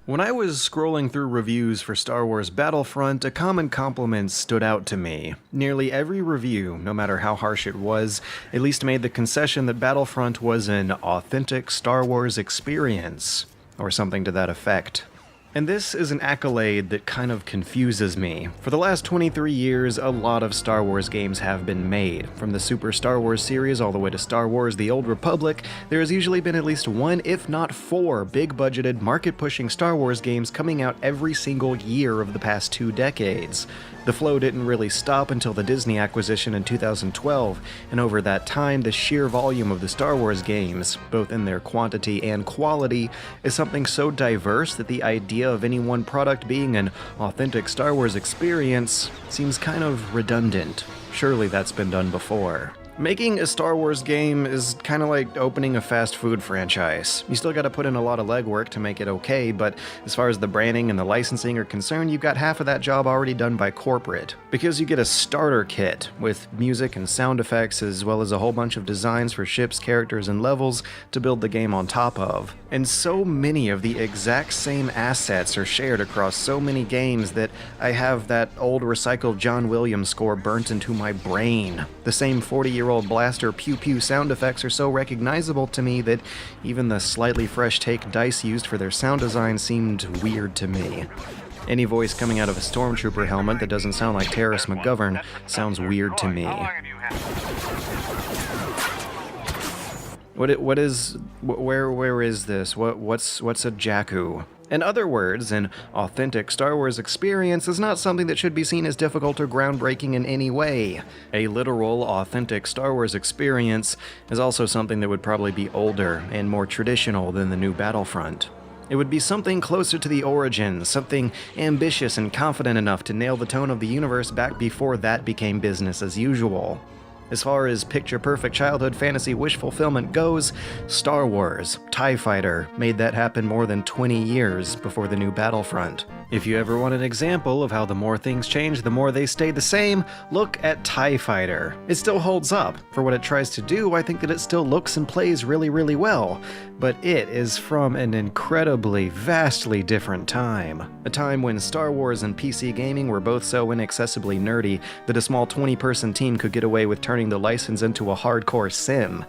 When I was scrolling through reviews for Star Wars Battlefront, a common compliment stood out to me. Nearly every review, no matter how harsh it was, at least made the concession that Battlefront was an authentic Star Wars experience, or something to that effect. And this is an accolade that kind of confuses me. For the last 23 years, a lot of Star Wars games have been made. From the Super Star Wars series all the way to Star Wars The Old Republic, there has usually been at least one, if not four, big-budgeted, market-pushing Star Wars games coming out every single year of the past 2 decades. The flow didn't really stop until the Disney acquisition in 2012, and over that time, the sheer volume of the Star Wars games, both in their quantity and quality, is something so diverse that the idea of any one product being an authentic Star Wars experience seems kind of redundant. Surely that's been done before. Making a Star Wars game is kind of like opening a fast food franchise. You still gotta put in a lot of legwork to make it okay, but as far as the branding and the licensing are concerned, you've got half of that job already done by corporate. Because you get a starter kit with music and sound effects, as well as a whole bunch of designs for ships, characters, and levels to build the game on top of. And so many of the exact same assets are shared across so many games that I have that old recycled John Williams score burnt into my brain. The same 40-year-old blaster pew-pew sound effects are so recognizable to me that even the slightly fresh take DICE used for their sound design seemed weird to me. Any voice coming out of a stormtrooper helmet that doesn't sound like Terrace McGovern sounds weird to me. Where is this? What's a Jakku? In other words, an authentic Star Wars experience is not something that should be seen as difficult or groundbreaking in any way. A literal, authentic Star Wars experience is also something that would probably be older and more traditional than the new Battlefront. It would be something closer to the origins, something ambitious and confident enough to nail the tone of the universe back before that became business as usual. As far as picture-perfect childhood fantasy wish fulfillment goes, Star Wars, TIE Fighter, made that happen more than 20 years before the new Battlefront. If you ever want an example of how the more things change, the more they stay the same, look at TIE Fighter. It still holds up. For what it tries to do, I think that it still looks and plays really, really well. But it is from an incredibly, vastly different time. A time when Star Wars and PC gaming were both so inaccessibly nerdy that a small 20-person team could get away with turning the license into a hardcore sim.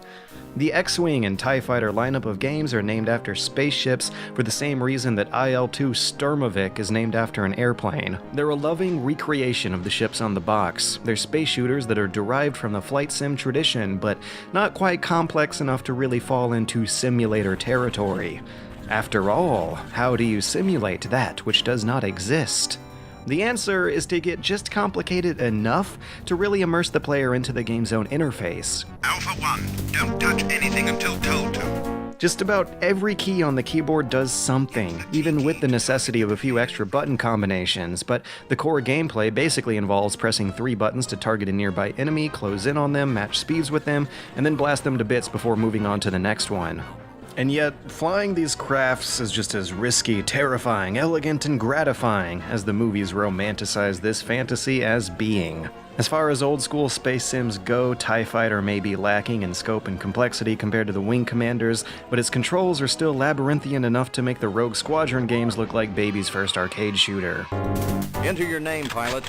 The X-Wing and TIE Fighter lineup of games are named after spaceships for the same reason that IL-2 Sturmovik is named after an airplane. They're a loving recreation of the ships on the box. They're space shooters that are derived from the flight sim tradition, but not quite complex enough to really fall into simulator territory. After all, how do you simulate that which does not exist? The answer is to get just complicated enough to really immerse the player into the game's own interface. Alpha 1, don't touch anything until told to. Just about every key on the keyboard does something, even with the necessity of a few extra button combinations, but the core gameplay basically involves pressing 3 buttons to target a nearby enemy, close in on them, match speeds with them, and then blast them to bits before moving on to the next one. And yet, flying these crafts is just as risky, terrifying, elegant, and gratifying as the movies romanticize this fantasy as being. As far as old-school space sims go, TIE Fighter may be lacking in scope and complexity compared to the Wing Commanders, but its controls are still labyrinthian enough to make the Rogue Squadron games look like baby's first arcade shooter. Enter your name, pilot.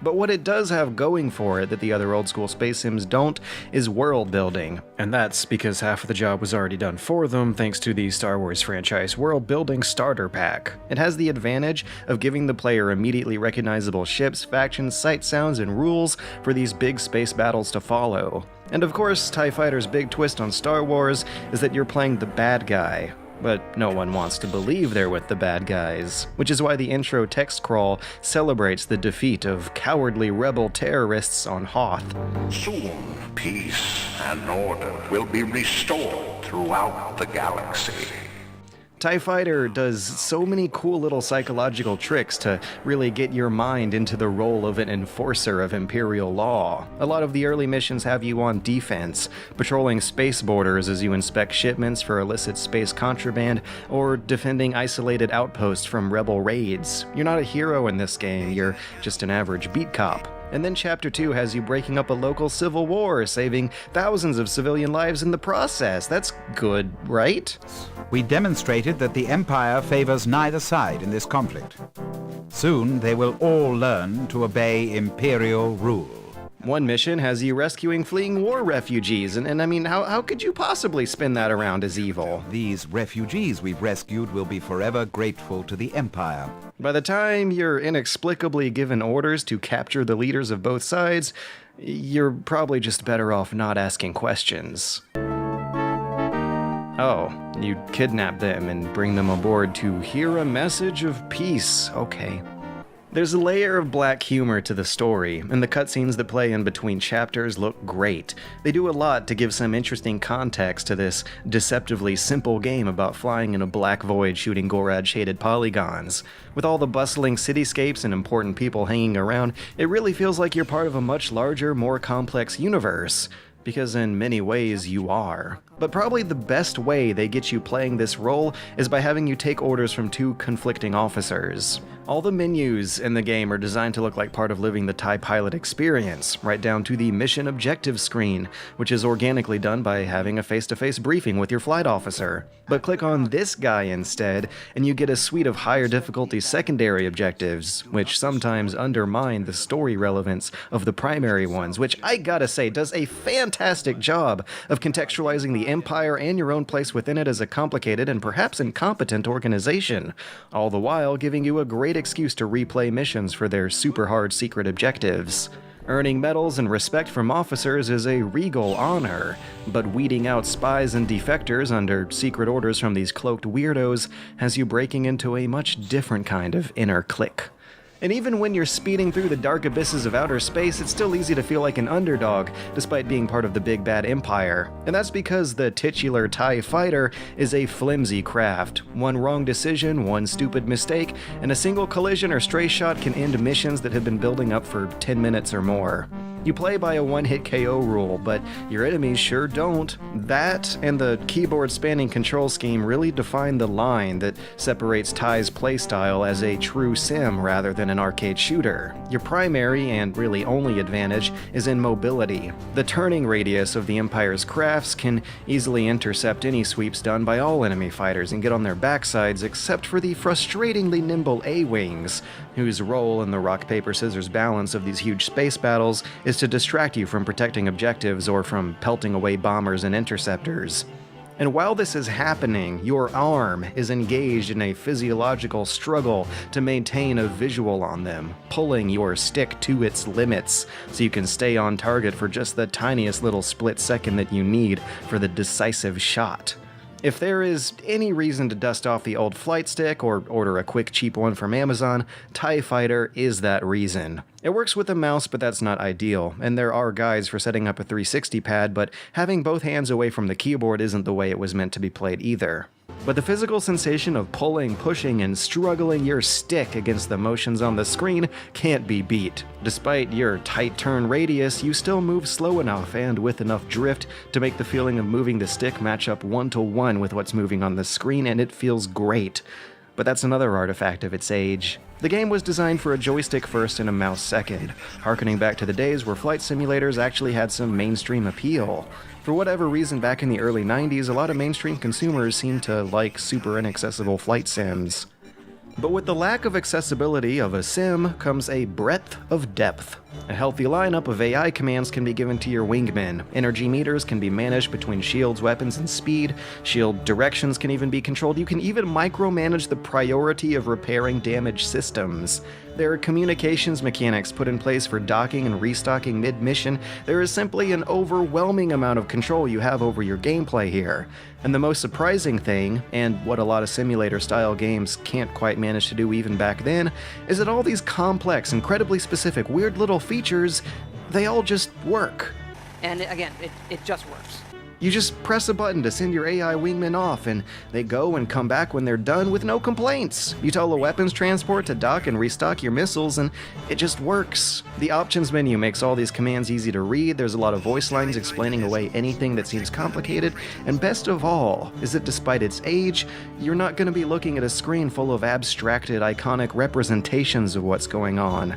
But what it does have going for it that the other old-school space sims don't is world building. And that's because half of the job was already done for them thanks to the Star Wars franchise World Building Starter Pack. It has the advantage of giving the player immediately recognizable ships, factions, sight sounds, and rules for these big space battles to follow. And of course, TIE Fighter's big twist on Star Wars is that you're playing the bad guy. But no one wants to believe they're with the bad guys, which is why the intro text crawl celebrates the defeat of cowardly rebel terrorists on Hoth. Soon, peace and order will be restored throughout the galaxy. TIE Fighter does so many cool little psychological tricks to really get your mind into the role of an enforcer of Imperial law. A lot of the early missions have you on defense, patrolling space borders as you inspect shipments for illicit space contraband, or defending isolated outposts from rebel raids. You're not a hero in this game, you're just an average beat cop. And then Chapter 2 has you breaking up a local civil war, saving thousands of civilian lives in the process. That's good, right? We demonstrated that the Empire favors neither side in this conflict. Soon they will all learn to obey Imperial rule. One mission has you rescuing fleeing war refugees, and I mean, how could you possibly spin that around as evil? These refugees we've rescued will be forever grateful to the Empire. By the time you're inexplicably given orders to capture the leaders of both sides, you're probably just better off not asking questions. Oh, you kidnap them and bring them aboard to hear a message of peace. Okay. There's a layer of black humor to the story, and the cutscenes that play in between chapters look great. They do a lot to give some interesting context to this deceptively simple game about flying in a black void shooting Gorad-shaded polygons. With all the bustling cityscapes and important people hanging around, it really feels like you're part of a much larger, more complex universe. Because in many ways you are. But probably the best way they get you playing this role is by having you take orders from two conflicting officers. All the menus in the game are designed to look like part of living the TIE Pilot experience, right down to the mission objective screen, which is organically done by having a face-to-face briefing with your flight officer. But click on this guy instead, and you get a suite of higher difficulty secondary objectives, which sometimes undermine the story relevance of the primary ones, which I gotta say does a fantastic job of contextualizing the Empire and your own place within it as a complicated and perhaps incompetent organization, all the while giving you a great excuse to replay missions for their super hard secret objectives. Earning medals and respect from officers is a regal honor, but weeding out spies and defectors under secret orders from these cloaked weirdos has you breaking into a much different kind of inner clique. And even when you're speeding through the dark abysses of outer space, it's still easy to feel like an underdog, despite being part of the big bad Empire. And that's because the titular TIE fighter is a flimsy craft. One wrong decision, one stupid mistake, and a single collision or stray shot can end missions that have been building up for 10 minutes or more. You play by a one-hit KO rule, but your enemies sure don't. That and the keyboard-spanning control scheme really define the line that separates TIE's playstyle as a true sim rather than an arcade shooter. Your primary and really only advantage is in mobility. The turning radius of the Empire's crafts can easily intercept any sweeps done by all enemy fighters and get on their backsides except for the frustratingly nimble A-Wings, whose role in the rock-paper-scissors balance of these huge space battles is to distract you from protecting objectives or from pelting away bombers and interceptors. And while this is happening, your arm is engaged in a physiological struggle to maintain a visual on them, pulling your stick to its limits so you can stay on target for just the tiniest little split second that you need for the decisive shot. If there is any reason to dust off the old flight stick or order a quick cheap one from Amazon, TIE Fighter is that reason. It works with a mouse, but that's not ideal, and there are guides for setting up a 360 pad, but having both hands away from the keyboard isn't the way it was meant to be played either. But the physical sensation of pulling, pushing, and struggling your stick against the motions on the screen can't be beat. Despite your tight turn radius, you still move slow enough and with enough drift to make the feeling of moving the stick match up one-to-one with what's moving on the screen, and it feels great. But that's another artifact of its age. The game was designed for a joystick first and a mouse second, harkening back to the days where flight simulators actually had some mainstream appeal. For whatever reason, back in the early 90s, a lot of mainstream consumers seemed to like super inaccessible flight sims. But with the lack of accessibility of a sim comes a breadth of depth. A healthy lineup of AI commands can be given to your wingmen. Energy meters can be managed between shields, weapons, and speed. Shield directions can even be controlled. You can even micromanage the priority of repairing damaged systems. There are communications mechanics put in place for docking and restocking mid-mission. There is simply an overwhelming amount of control you have over your gameplay here. And the most surprising thing, and what a lot of simulator-style games can't quite manage to do even back then, is that all these complex, incredibly specific, weird little features, they all just work. And again, it just works. You just press a button to send your AI wingmen off, and they go and come back when they're done with no complaints. You tell a weapons transport to dock and restock your missiles, and it just works. The options menu makes all these commands easy to read. There's a lot of voice lines explaining away anything that seems complicated, and best of all is that despite its age, you're not going to be looking at a screen full of abstracted, iconic representations of what's going on.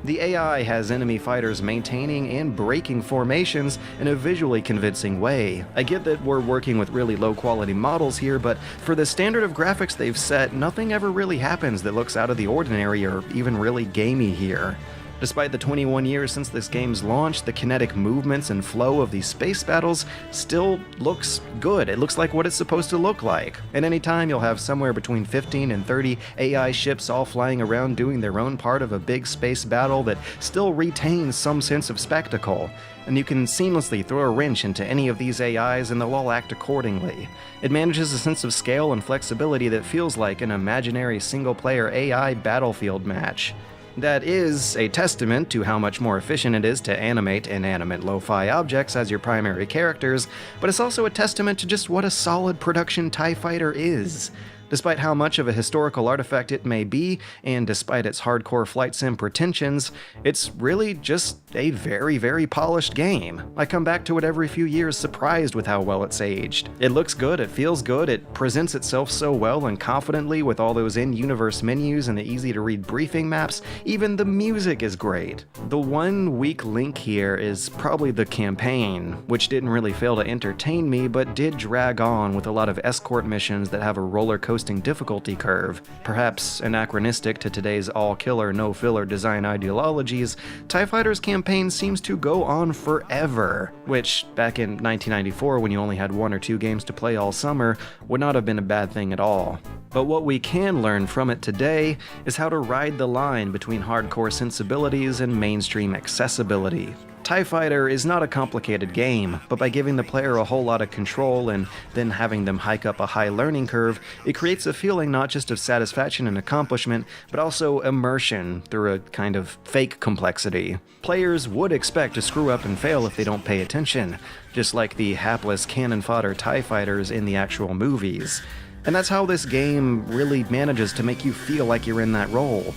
The AI has enemy fighters maintaining and breaking formations in a visually convincing way. I get that we're working with really low quality models here, but for the standard of graphics they've set, nothing ever really happens that looks out of the ordinary or even really gamey here. Despite the 21 years since this game's launch, the kinetic movements and flow of these space battles still looks good. It looks like what it's supposed to look like. At any time, you'll have somewhere between 15 and 30 AI ships all flying around doing their own part of a big space battle that still retains some sense of spectacle. And you can seamlessly throw a wrench into any of these AIs and they'll all act accordingly. It manages a sense of scale and flexibility that feels like an imaginary single-player AI battlefield match. That is a testament to how much more efficient it is to animate inanimate lo-fi objects as your primary characters, but it's also a testament to just what a solid production TIE Fighter is. Despite how much of a historical artifact it may be, and despite its hardcore flight sim pretensions, it's really just a very, very polished game. I come back to it every few years surprised with how well it's aged. It looks good, it feels good, it presents itself so well and confidently with all those in-universe menus and the easy-to-read briefing maps. Even the music is great. The one weak link here is probably the campaign, which didn't really fail to entertain me, but did drag on with a lot of escort missions that have a roller coaster difficulty curve. Perhaps anachronistic to today's all-killer, no-filler design ideologies, TIE Fighter's campaign seems to go on forever, which, back in 1994 when you only had 1 or 2 games to play all summer, would not have been a bad thing at all. But what we can learn from it today is how to ride the line between hardcore sensibilities and mainstream accessibility. TIE Fighter is not a complicated game, but by giving the player a whole lot of control and then having them hike up a high learning curve, it creates a feeling not just of satisfaction and accomplishment, but also immersion through a kind of fake complexity. Players would expect to screw up and fail if they don't pay attention, just like the hapless cannon fodder TIE Fighters in the actual movies. And that's how this game really manages to make you feel like you're in that role.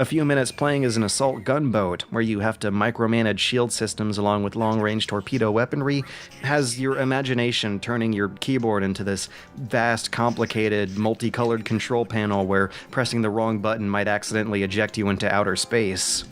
A few minutes playing as an assault gunboat, where you have to micromanage shield systems along with long-range torpedo weaponry, has your imagination turning your keyboard into this vast, complicated, multicolored control panel where pressing the wrong button might accidentally eject you into outer space.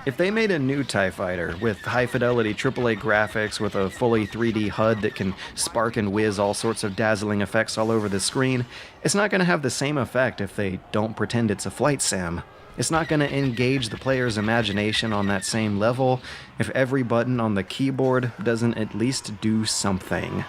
If they made a new TIE Fighter with high-fidelity AAA graphics with a fully 3D HUD that can spark and whiz all sorts of dazzling effects all over the screen, it's not going to have the same effect if they don't pretend it's a flight sim. It's not going to engage the player's imagination on that same level if every button on the keyboard doesn't at least do something.